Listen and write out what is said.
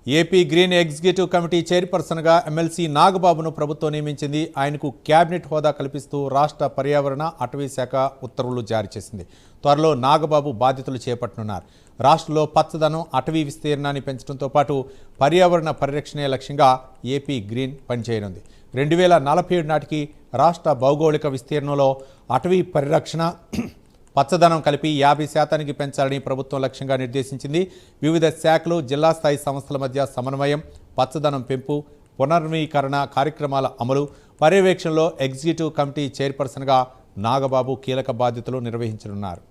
AP green executive committee చైర్పర్సన్గా MLC నాగబాబును ప్రభుత్వం నియమించింది. ఆయనకు క్యాబినెట్ హోదా కల్పిస్తూ రాష్ట్ర పర్యావరణ అటవీ శాఖ ఉత్తర్వులు జారీ చేసింది. త్వరలో నాగబాబు బాధ్యతలు చేపట్టనున్నారు. రాష్ట్రంలో పచ్చదనం, అటవీ విస్తీర్ణాన్ని పెంచడంతో పాటు పర్యావరణ పరిరక్షణే లక్ష్యంగా ఏపీ గ్రీన్ పనిచేయనుంది. 2047 నాటికి రాష్ట్ర భౌగోళిక విస్తీర్ణంలో అటవీ పరిరక్షణ, పచ్చదనం కలిపి 50% పెంచాలని ప్రభుత్వం లక్ష్యంగా నిర్దేశించింది. వివిధ శాఖలు, జిల్లా స్థాయి సంస్థల మధ్య సమన్వయం, పచ్చదనం పెంపు, పునర్నవీకరణ కార్యక్రమాల అమలు, పర్యవేక్షణలో ఎగ్జిక్యూటివ్ కమిటీ చైర్పర్సన్గా నాగబాబు కీలక బాధ్యతలు నిర్వహించనున్నారు.